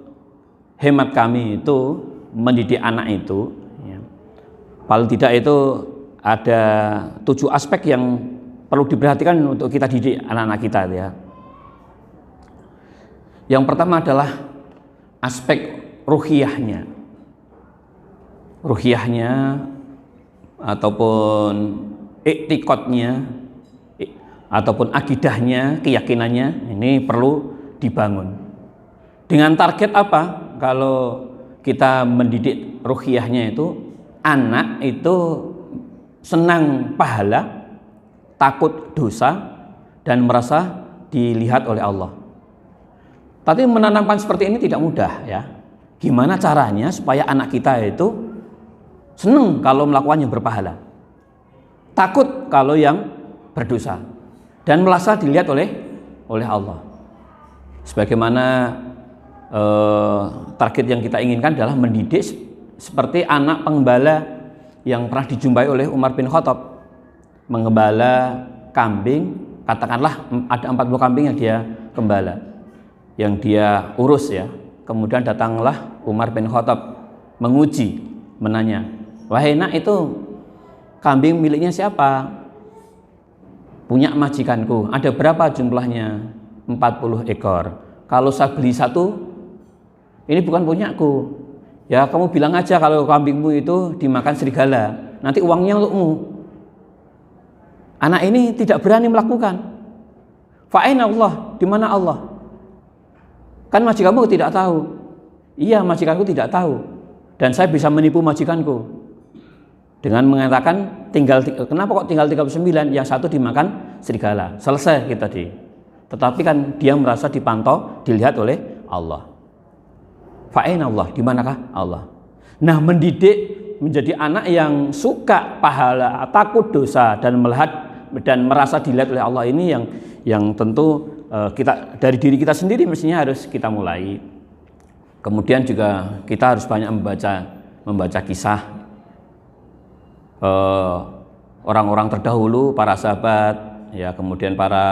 hemat kami itu mendidik anak itu ya, paling tidak itu ada 7 aspek yang perlu diperhatikan untuk kita didik anak-anak kita ya. Yang pertama adalah aspek ruhiyahnya ataupun iktikadnya ataupun akidahnya, keyakinannya ini perlu dibangun. Dengan target apa? Kalau kita mendidik ruhiyahnya itu, anak itu senang pahala, takut dosa, dan merasa dilihat oleh Allah. Tapi menanamkan seperti ini tidak mudah ya. Gimana caranya supaya anak kita itu senang kalau melakukan yang berpahala, takut kalau yang berdosa, dan merasa dilihat oleh Allah. Sebagaimana target yang kita inginkan adalah mendidik seperti anak pengembala yang pernah dijumpai oleh Umar bin Khattab, mengembala kambing, katakanlah ada 40 kambing yang dia gembala, yang dia urus ya. Kemudian datanglah Umar bin Khattab menguji, menanya, "Wahai nak, itu kambing miliknya siapa?" "Punya majikanku." "Ada berapa jumlahnya?" 40 ekor. "Kalau saya beli satu, ini bukan punyaku. Ya kamu bilang aja kalau kambingmu itu dimakan serigala, nanti uangnya untukmu." Anak ini tidak berani melakukan. Fa'aina Allah, di mana Allah? Kan majikanmu tidak tahu. Iya, majikanku tidak tahu. Dan saya bisa menipu majikanku dengan mengatakan kenapa kok tinggal 39, yang satu dimakan serigala. Selesai kita di. Tetapi kan dia merasa dipantau, dilihat oleh Allah. Fa'aina Allah, di manakah Allah? Nah, mendidik menjadi anak yang suka pahala, takut dosa, dan melihat dan merasa dilihat oleh Allah ini yang tentu kita dari diri kita sendiri mestinya harus kita mulai. Kemudian juga kita harus banyak membaca kisah orang-orang terdahulu, para sahabat, ya, kemudian para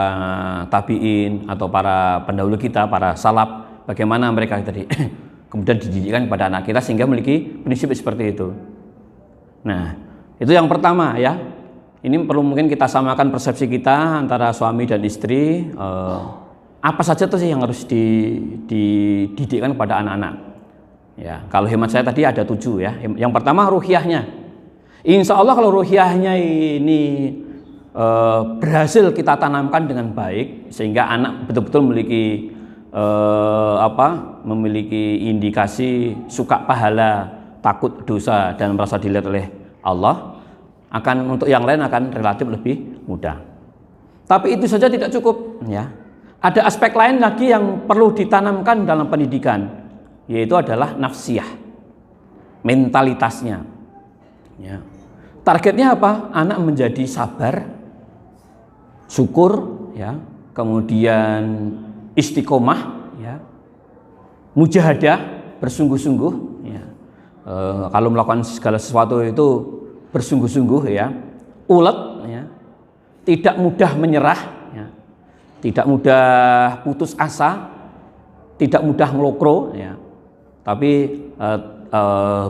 tabiin atau para pendahulu kita, para salaf, bagaimana mereka tadi kemudian dididikkan kepada anak kita sehingga memiliki prinsip seperti itu. Nah, itu yang pertama ya. Ini perlu mungkin kita samakan persepsi kita antara suami dan istri. Apa saja tuh sih yang harus dididikkan kepada anak-anak? Ya, kalau hemat saya tadi ada 7 ya. Yang pertama ruhiyahnya. Insya Allah kalau ruhiyahnya ini berhasil kita tanamkan dengan baik sehingga anak betul-betul memiliki indikasi suka pahala, takut dosa, dan merasa dilihat oleh Allah, untuk yang lain akan relatif lebih mudah. Tapi itu saja tidak cukup ya. Ada aspek lain lagi yang perlu ditanamkan dalam pendidikan, yaitu adalah nafsiyah, mentalitasnya ya. Targetnya apa? Anak menjadi sabar, syukur ya, kemudian istiqomah ya, mujahadah, bersungguh-sungguh ya. Kalau melakukan segala sesuatu itu bersungguh-sungguh ya, ulet ya, tidak mudah menyerah ya, tidak mudah putus asa, tidak mudah ngelokro ya, tapi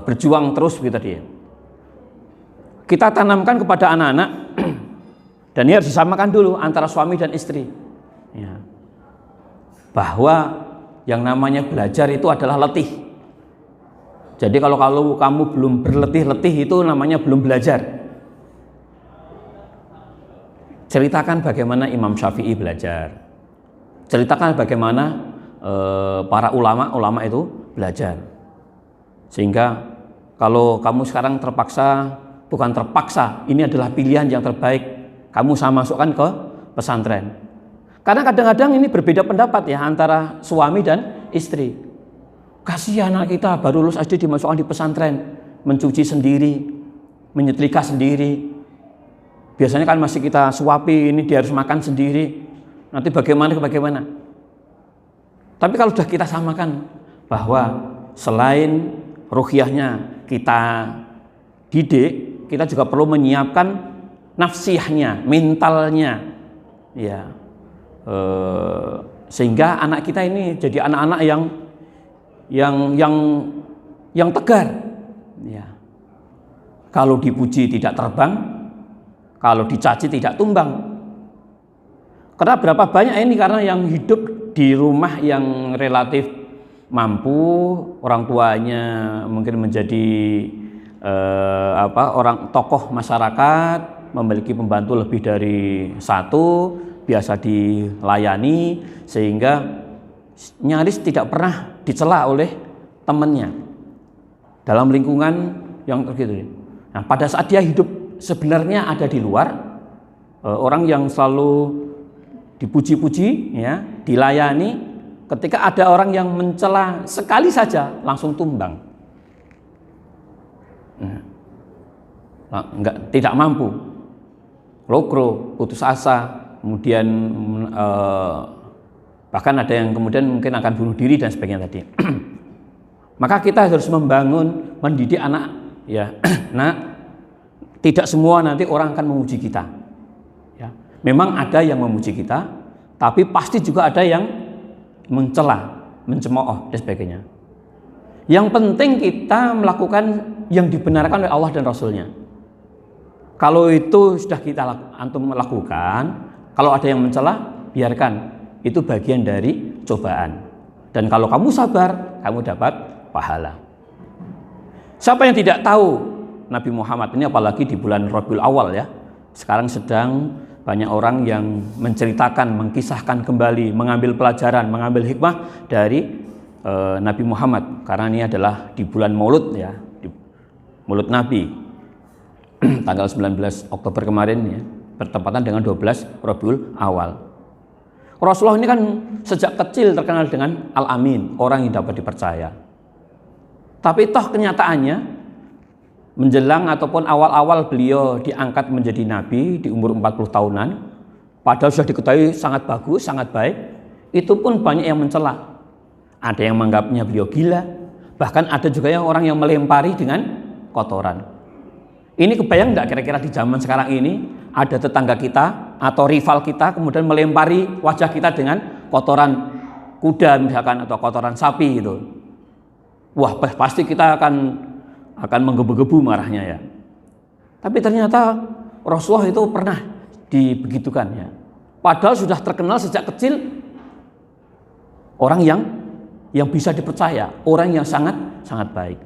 berjuang terus begitu dia. Kita tanamkan kepada anak-anak dan ini harus disamakan dulu antara suami dan istri ya, bahwa yang namanya belajar itu adalah letih. Jadi kalau kamu belum berletih-letih itu namanya belum belajar. Ceritakan bagaimana Imam Syafi'i belajar. Ceritakan bagaimana para ulama itu belajar. Sehingga kalau kamu sekarang bukan terpaksa, ini adalah pilihan yang terbaik, kamu sama masukkan ke pesantren. Karena kadang-kadang ini berbeda pendapat ya antara suami dan istri. Kasihan anak kita baru lulus SD dimasukkan di pesantren, mencuci sendiri, menyetrika sendiri. Biasanya kan masih kita suapi, ini dia harus makan sendiri. Nanti bagaimana? Tapi kalau sudah kita samakan bahwa selain ruhiyahnya kita didik, kita juga perlu menyiapkan nafsiyahnya, mentalnya, ya, sehingga anak kita ini jadi anak-anak yang tegar, ya. Kalau dipuji tidak terbang, kalau dicaci tidak tumbang. Karena berapa banyak ini karena yang hidup di rumah yang relatif mampu, orang tuanya mungkin menjadi orang tokoh masyarakat, memiliki pembantu lebih dari satu, biasa dilayani, sehingga nyaris tidak pernah dicela oleh temannya dalam lingkungan yang begitu. Nah, pada saat dia hidup sebenarnya ada di luar, orang yang selalu dipuji-puji, ya, dilayani, ketika ada orang yang mencela sekali saja langsung tumbang. Tidak mampu, lokro, putus asa, kemudian bahkan ada yang kemudian mungkin akan bunuh diri dan sebagainya tadi. Maka kita harus membangun, mendidik anak, ya, nah, tidak semua nanti orang akan memuji kita. Ya, memang ada yang memuji kita, tapi pasti juga ada yang mencela, mencemooh dan sebagainya. Yang penting kita melakukan yang dibenarkan oleh Allah dan Rasulnya. Kalau itu sudah antum lakukan, kalau ada yang mencela, biarkan. Itu bagian dari cobaan. Dan kalau kamu sabar, kamu dapat pahala. Siapa yang tidak tahu Nabi Muhammad ini, apalagi di bulan Rabiul Awal, ya. Sekarang sedang banyak orang yang menceritakan, mengkisahkan kembali, mengambil pelajaran, mengambil hikmah dari Nabi Muhammad. Karena ini adalah di bulan Maulud, ya, di Maulud Nabi. Tanggal 19 Oktober kemarin, ya, bertepatan dengan 12 Rabiul Awal. Rasulullah ini kan sejak kecil terkenal dengan Al-Amin, orang yang dapat dipercaya. Tapi toh kenyataannya menjelang ataupun awal-awal beliau diangkat menjadi nabi di umur 40 tahunan, padahal sudah diketahui sangat bagus, sangat baik, itu pun banyak yang mencela. Ada yang menganggapnya beliau gila, bahkan ada juga yang orang yang melempari dengan kotoran. Ini kebayang nggak kira-kira di zaman sekarang ini ada tetangga kita atau rival kita kemudian melempari wajah kita dengan kotoran kuda misalkan atau kotoran sapi gitu. Wah, pasti kita akan menggebu-gebu marahnya, ya. Tapi ternyata Rasulullah itu pernah dibegitukan, ya. Padahal sudah terkenal sejak kecil orang yang bisa dipercaya, orang yang sangat baik.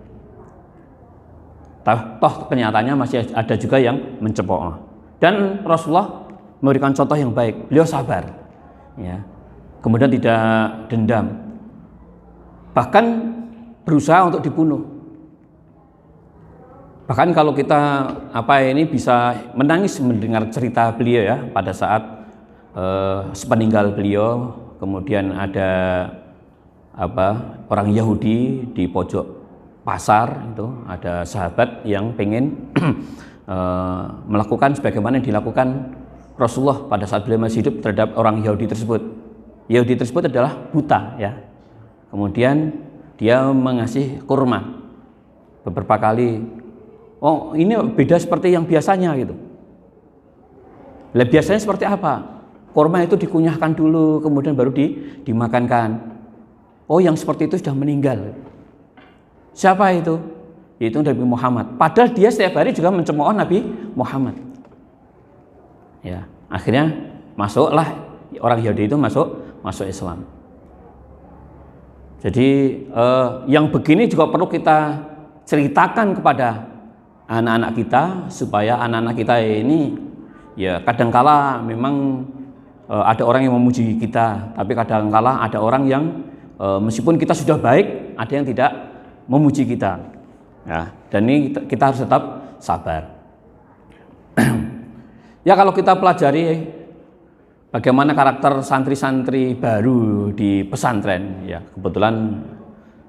Toh kenyataannya masih ada juga yang mencemooh. Dan Rasulullah memberikan contoh yang baik. Beliau sabar, ya. Kemudian tidak dendam. Bahkan berusaha untuk dibunuh. Bahkan kalau kita bisa menangis mendengar cerita beliau, ya, pada saat sepeninggal beliau, kemudian ada orang Yahudi di pojok pasar itu, ada sahabat yang pengen melakukan sebagaimana yang dilakukan Rasulullah pada saat beliau masih hidup terhadap orang Yahudi tersebut. Yahudi tersebut adalah buta, ya. Kemudian dia mengasih kurma beberapa kali. Oh, ini beda seperti yang biasanya gitu. Lah biasanya seperti apa? Kurma itu dikunyahkan dulu, kemudian baru dimakankan. Oh, yang seperti itu sudah meninggal. Siapa itu? Itu Nabi Muhammad. Padahal dia setiap hari juga mencemooh Nabi Muhammad. Ya, akhirnya masuklah orang Yahudi itu masuk Islam. Jadi yang begini juga perlu kita ceritakan kepada anak-anak kita supaya anak-anak kita ini, ya, kadangkala memang ada orang yang memuji kita, tapi kadangkala ada orang yang meskipun kita sudah baik, ada yang tidak memuji kita, ya, dan ini kita harus tetap sabar. Ya, kalau kita pelajari bagaimana karakter santri-santri baru di pesantren, ya, kebetulan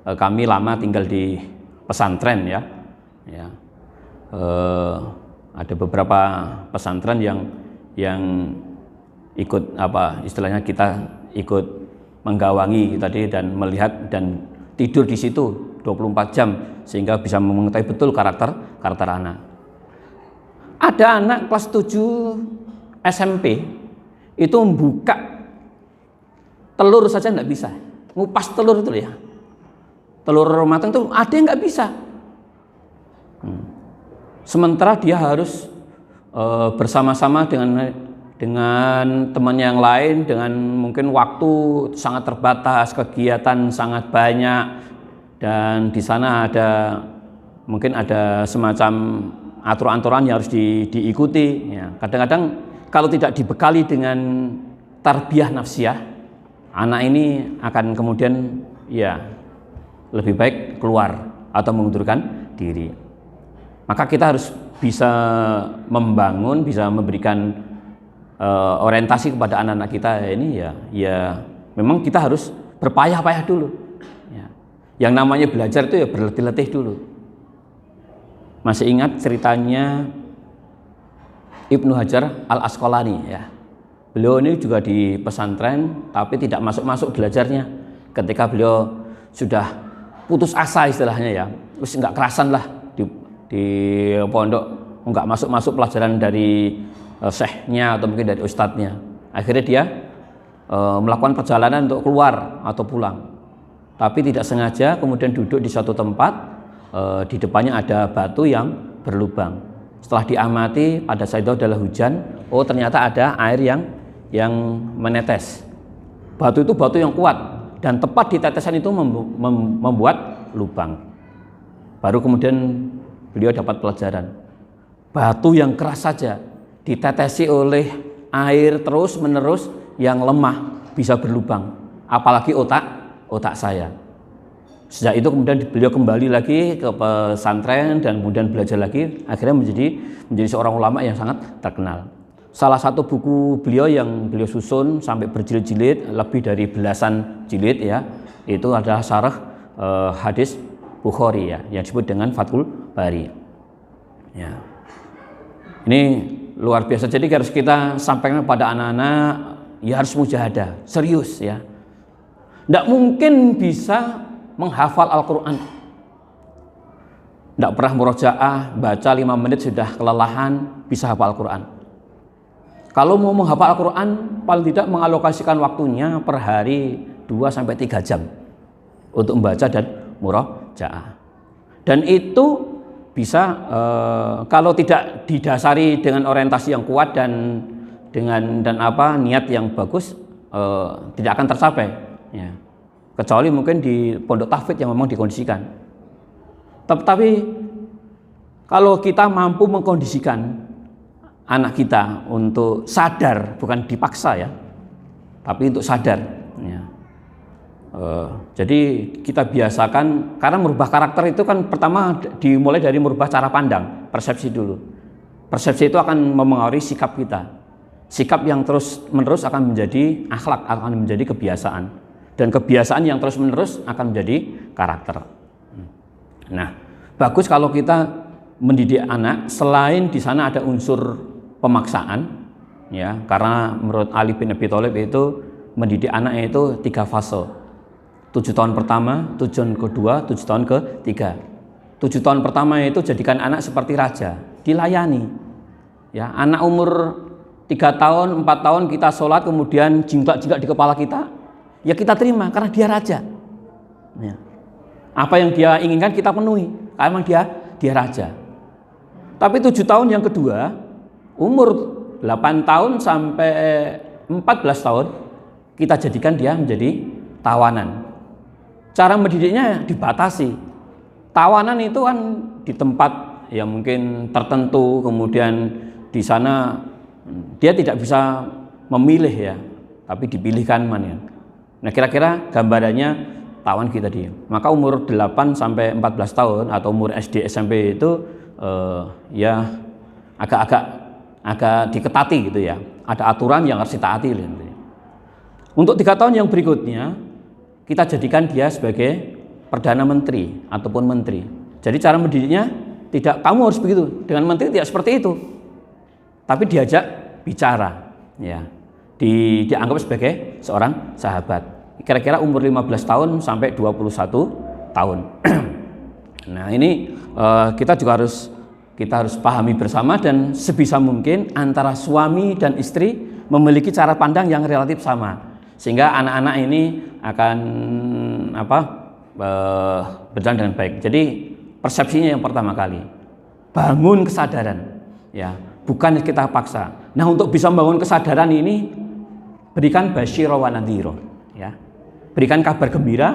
kami lama tinggal di pesantren, ya, ada beberapa pesantren yang ikut istilahnya kita ikut menggawangi tadi dan melihat dan tidur di situ 24 jam sehingga bisa mengetahui betul karakter anak. Ada anak kelas 7 SMP itu membuka telur saja nggak bisa, ngupas telur itu, ya, telur matang itu ada yang nggak bisa. Sementara dia harus bersama-sama dengan teman yang lain, dengan mungkin waktu sangat terbatas, kegiatan sangat banyak, dan di sana mungkin ada semacam aturan-aturan yang harus diikuti. Ya. Kadang-kadang kalau tidak dibekali dengan tarbiyah nafsiyah, anak ini akan kemudian ya lebih baik keluar atau mengundurkan diri. Maka kita harus bisa membangun, bisa memberikan orientasi kepada anak-anak kita ini ya memang kita harus berpayah-payah dulu. Ya. Yang namanya belajar itu ya berletih-letih dulu. Masih ingat ceritanya Ibnu Hajar Al-Asqalani ya. Beliau ini juga di pesantren tapi tidak masuk-masuk belajarnya. Ketika beliau sudah putus asa istilahnya ya, terus nggak kerasan lah di pondok, nggak masuk-masuk pelajaran dari syekhnya atau mungkin dari ustadznya. Akhirnya dia melakukan perjalanan untuk keluar atau pulang. Tapi tidak sengaja kemudian duduk di suatu tempat, di depannya ada batu yang berlubang. Setelah diamati pada saat itu adalah hujan, oh ternyata ada air yang menetes. Batu itu batu yang kuat dan tepat di tetesan itu membuat lubang. Baru kemudian beliau dapat pelajaran. Batu yang keras saja ditetesi oleh air terus menerus yang lemah bisa berlubang. Apalagi otak saya. Sejak itu kemudian beliau kembali lagi ke pesantren dan kemudian belajar lagi, akhirnya menjadi seorang ulama yang sangat terkenal. Salah satu buku beliau yang beliau susun sampai berjilid-jilid, lebih dari belasan jilid ya, itu adalah syarah hadis Bukhari ya, yang disebut dengan Fathul Bari. Ya. Ini luar biasa. Jadi harus kita sampaikan pada anak-anak, ya harus mujahadah, serius ya. Tidak mungkin bisa menghafal Al-Quran. Tidak pernah murojaah, baca 5 menit sudah kelelahan, bisa hafal Al-Quran. Kalau mau menghafal Al-Quran, paling tidak mengalokasikan waktunya per hari 2-3 jam untuk membaca dan murojaah. Dan itu bisa kalau tidak didasari dengan orientasi yang kuat dan niat yang bagus, tidak akan tercapai. Ya. Kecuali mungkin di pondok tahfidz yang memang dikondisikan. Tapi kalau kita mampu mengkondisikan anak kita untuk sadar, bukan dipaksa ya, tapi untuk sadar ya. Jadi kita biasakan, karena merubah karakter itu kan pertama dimulai dari merubah cara pandang, persepsi dulu. Persepsi itu akan mempengaruhi sikap kita. Sikap yang terus menerus akan menjadi akhlak, akan menjadi kebiasaan, dan kebiasaan yang terus menerus akan menjadi karakter. Nah, bagus kalau kita mendidik anak selain di sana ada unsur pemaksaan ya, karena menurut Ali bin Abi Thalib itu mendidik anaknya itu 3 fase. 7 tahun pertama, 7 tahun kedua, 7 tahun ketiga. 7 tahun pertama itu jadikan anak seperti raja, dilayani. Ya, anak umur 3 tahun, 4 tahun kita sholat kemudian jingklak-jingklak di kepala kita, ya kita terima karena dia raja. Ya. Apa yang dia inginkan kita penuhi, karena memang dia raja. Tapi 7 tahun yang kedua, umur 8 tahun sampai 14 tahun, kita jadikan dia menjadi tawanan. Cara mendidiknya dibatasi. Tawanan itu kan di tempat yang mungkin tertentu, kemudian di sana dia tidak bisa memilih ya, tapi dipilihkan mana. Nah, kira-kira gambarannya tawan kita dia. Maka umur 8 sampai 14 tahun atau umur SD SMP itu ya agak diketati gitu ya. Ada aturan yang harus ditaati. Untuk 3 tahun yang berikutnya kita jadikan dia sebagai perdana menteri ataupun menteri. Jadi cara mendidiknya tidak kamu harus begitu, dengan menteri tidak seperti itu. Tapi diajak bicara ya. Dianggap sebagai seorang sahabat. Kira-kira umur 15 tahun sampai 21 tahun. Nah, ini kita juga harus pahami bersama, dan sebisa mungkin antara suami dan istri memiliki cara pandang yang relatif sama, sehingga anak-anak ini akan berjalan dengan baik. Jadi persepsinya yang pertama kali, bangun kesadaran ya, bukan kita paksa. Nah, untuk bisa membangun kesadaran ini, berikan basyira wa nadhira ya, berikan kabar gembira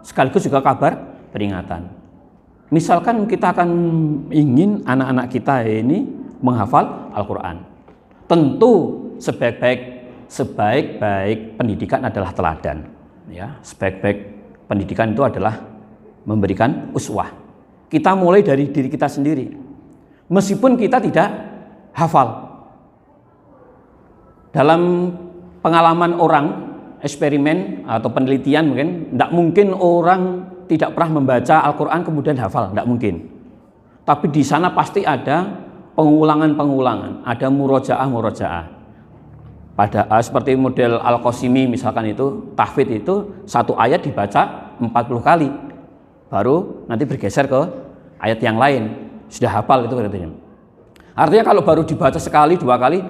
sekaligus juga kabar peringatan. Misalkan kita akan ingin anak-anak kita ini menghafal Al-Quran. Tentu sebaik-baik pendidikan adalah teladan. Ya, sebaik-baik pendidikan itu adalah memberikan uswah. Kita mulai dari diri kita sendiri. Meskipun kita tidak hafal. Dalam pengalaman orang, eksperimen atau penelitian mungkin, tidak mungkin orang tidak pernah membaca Al-Quran kemudian hafal, tidak mungkin. Tapi di sana pasti ada pengulangan-pengulangan, ada murojaah. Pada seperti model Al-Qasimi misalkan itu, tahfidz itu satu ayat dibaca 40 kali. Baru nanti bergeser ke ayat yang lain. Sudah hafal itu katanya. Artinya kalau baru dibaca sekali, 2 kali,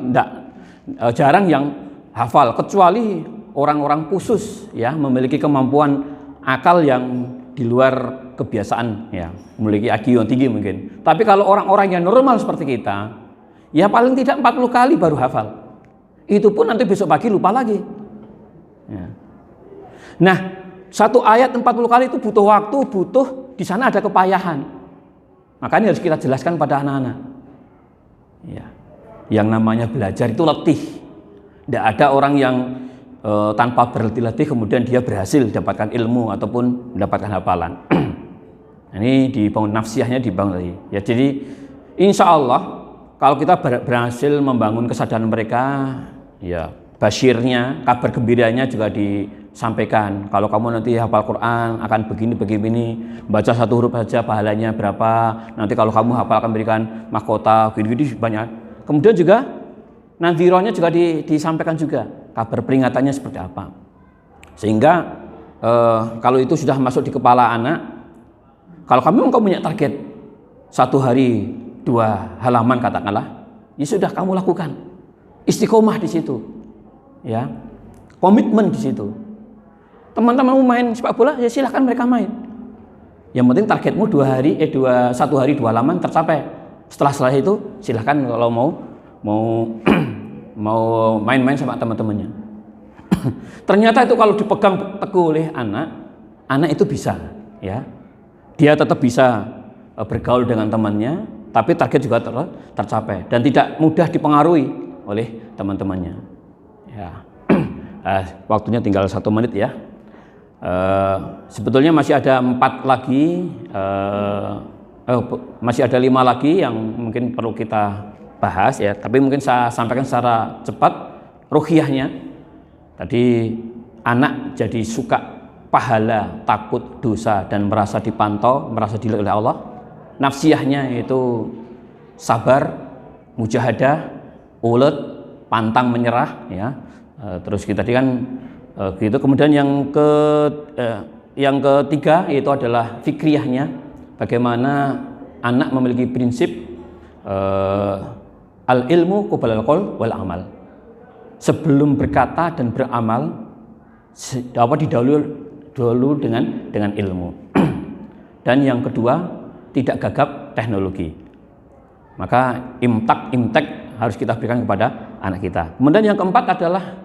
jarang yang hafal. Kecuali orang-orang khusus ya, memiliki kemampuan akal yang di luar kebiasaan ya, memiliki IQ yang tinggi mungkin. Tapi kalau orang-orang yang normal seperti kita, ya paling tidak 40 kali baru hafal. Itu pun nanti besok pagi lupa lagi ya. Nah, satu ayat 40 kali itu butuh waktu, butuh di sana ada kepayahan. Makanya harus kita jelaskan pada anak-anak ya. Yang namanya belajar itu letih. Tidak ada orang yang tanpa berletih-letih kemudian dia berhasil mendapatkan ilmu ataupun mendapatkan hafalan. Ini dibangun nafsiyahnya, dibangun lagi. Ya, jadi insya Allah kalau kita berhasil membangun kesadaran mereka, ya basyirnya, kabar gembiranya juga disampaikan. Kalau kamu nanti hafal Quran akan begini, baca satu huruf saja pahalanya berapa. Nanti kalau kamu hafal akan berikan mahkota, gini banyak. Kemudian juga nadhirohnya juga disampaikan juga, kabar peringatannya seperti apa. Sehingga kalau itu sudah masuk di kepala anak, kalau kamu punya target 1 hari 2 halaman katakanlah, ya sudah kamu lakukan. Istiqomah di situ. Ya. Komitmen di situ. Teman-teman mau main sepak bola, ya silahkan mereka main. Yang penting targetmu 1 hari 2 halaman tercapai. Setelah itu silahkan kalau mau main-main sama teman-temannya. Ternyata itu kalau dipegang teguh oleh anak itu bisa ya. Dia tetap bisa bergaul dengan temannya, tapi target juga tercapai dan tidak mudah dipengaruhi oleh teman-temannya. Ya. Waktunya tinggal 1 menit ya. Sebetulnya masih ada 4 lagi, masih ada 5 lagi yang mungkin perlu kita bahas ya. Tapi mungkin saya sampaikan secara cepat ruhiyahnya. Tadi anak jadi suka pahala, takut dosa dan merasa dipantau, merasa dilihat oleh Allah. Nafsiyahnya itu sabar, mujahadah, ulet, pantang menyerah ya. Terus kita tadi kan gitu. Kemudian yang ketiga itu adalah fikriyahnya. Bagaimana anak memiliki prinsip al ilmu qabla al qaul wal amal. Sebelum berkata dan beramal didahului dengan ilmu. Dan yang kedua, tidak gagap teknologi. Maka imtek harus kita berikan kepada anak kita. Kemudian yang keempat adalah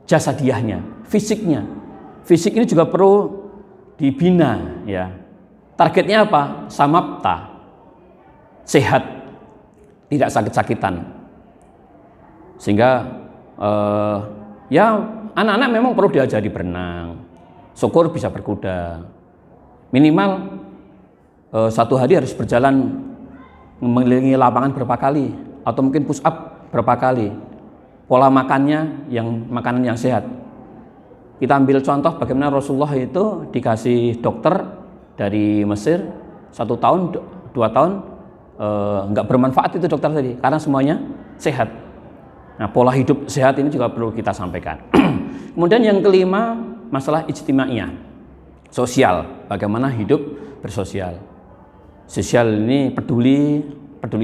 jasadiahnya, fisiknya. Fisik ini juga perlu dibina ya. Targetnya apa? Samapta, sehat, tidak sakit-sakitan. Sehingga ya anak-anak memang perlu diajari berenang, syukur bisa berkuda. Minimal 1 hari harus berjalan mengelilingi lapangan berapa kali, atau mungkin push up berapa kali. Pola makannya makanan yang sehat. Kita ambil contoh bagaimana Rasulullah itu dikasih dokter dari Mesir 1 tahun 2 tahun nggak bermanfaat itu dokter tadi karena semuanya sehat. Nah, pola hidup sehat ini juga perlu kita sampaikan. Kemudian yang kelima, masalah ijtimaiyah, sosial, bagaimana hidup bersosial. Sosial ini peduli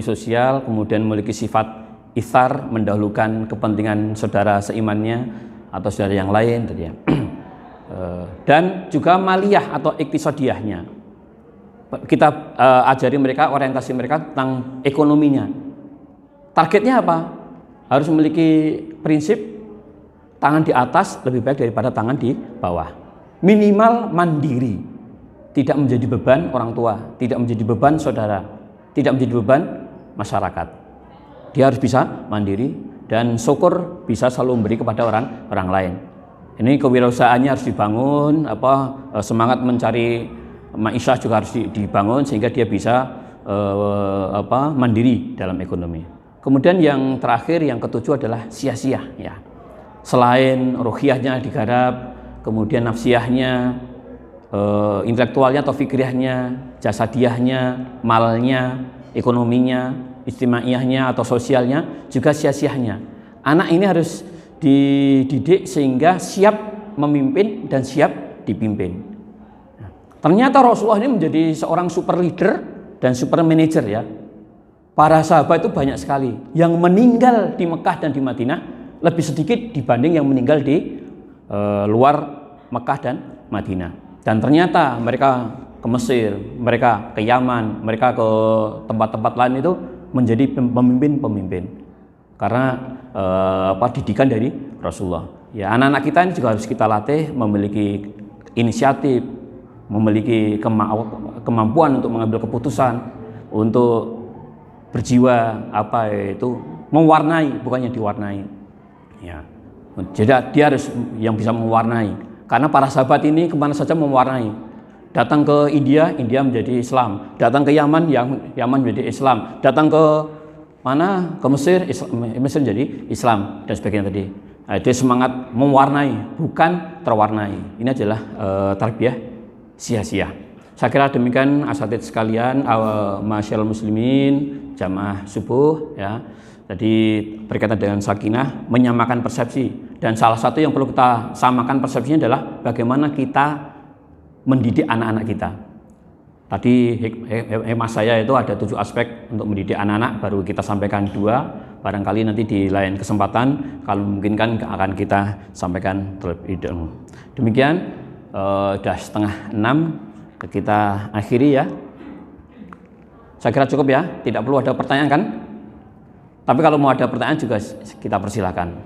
sosial, kemudian memiliki sifat itsar, mendahulukan kepentingan saudara seimannya atau saudara yang lain tadi ya. Dan juga maliyah atau iktisadiyahnya. Kita ajari mereka, orientasi mereka tentang ekonominya. Targetnya apa? Harus memiliki prinsip tangan di atas lebih baik daripada tangan di bawah. Minimal mandiri. tidak menjadi beban orang tua, tidak menjadi beban saudara, tidak menjadi beban masyarakat. Dia harus bisa mandiri dan syukur bisa selalu memberi kepada orang lain. Ini kewirausahaannya harus dibangun, semangat mencari ma'isyah juga harus dibangun sehingga dia bisa mandiri dalam ekonomi. Kemudian yang terakhir, yang ketujuh adalah sia-sia ya. Selain ruhiyahnya digarap, kemudian nafsiyahnya, intelektualnya atau fikriahnya, jasadiahnya, malnya, ekonominya, istimaiyahnya atau sosialnya, juga sia-siahnya. Anak ini harus dididik sehingga siap memimpin dan siap dipimpin. Ternyata Rasulullah ini menjadi seorang super leader dan super manager ya. Para sahabat itu banyak sekali. Yang meninggal di Mekah dan di Madinah lebih sedikit dibanding yang meninggal di luar Mekah dan Madinah. Dan ternyata mereka ke Mesir, mereka ke Yaman, mereka ke tempat-tempat lain itu menjadi pemimpin-pemimpin. Karena didikan dari Rasulullah. Ya, anak-anak kita ini juga harus kita latih memiliki inisiatif, memiliki kemampuan untuk mengambil keputusan, untuk berjiwa mewarnai, bukannya diwarnai. Ya. Jadi dia harus yang bisa mewarnai. Karena para sahabat ini kemana saja mewarnai. Datang ke India, India menjadi Islam. Datang ke Yaman, Yaman menjadi Islam. Datang ke mana? Ke Mesir, Mesir menjadi Islam dan sebagainya tadi. Dia semangat mewarnai, bukan terwarnai. Ini adalah tarbiyah sia-sia. Saya kira demikian asatidz sekalian, masyaallah muslimin, jamaah subuh ya. Jadi berkaitan dengan sakinah, menyamakan persepsi, dan salah satu yang perlu kita samakan persepsinya adalah bagaimana kita mendidik anak-anak kita. Tadi hikmah saya itu ada 7 aspek untuk mendidik anak-anak, baru kita sampaikan 2. Barangkali nanti di lain kesempatan kalau memungkinkan akan kita sampaikan terlebih dahulu. Demikian sudah 5:30 kita akhiri ya. Saya kira cukup ya, tidak perlu ada pertanyaan kan? Tapi kalau mau ada pertanyaan juga kita persilakan.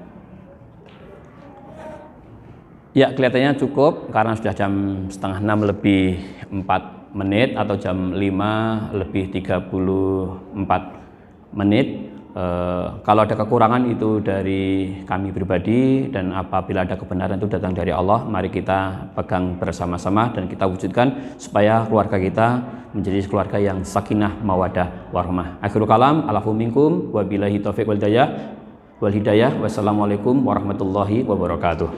Ya, kelihatannya cukup karena sudah jam 5:30 lebih 4 menit atau jam 5 lebih 34 menit. Kalau ada kekurangan itu dari kami pribadi, dan apabila ada kebenaran itu datang dari Allah, mari kita pegang bersama-sama dan kita wujudkan supaya keluarga kita menjadi keluarga yang sakinah, mawadah, warahmah. Akhirul kalam, alafu minkum, wabillahi taufiq wal hidayah. Wassalamualaikum warahmatullahi wabarakatuh.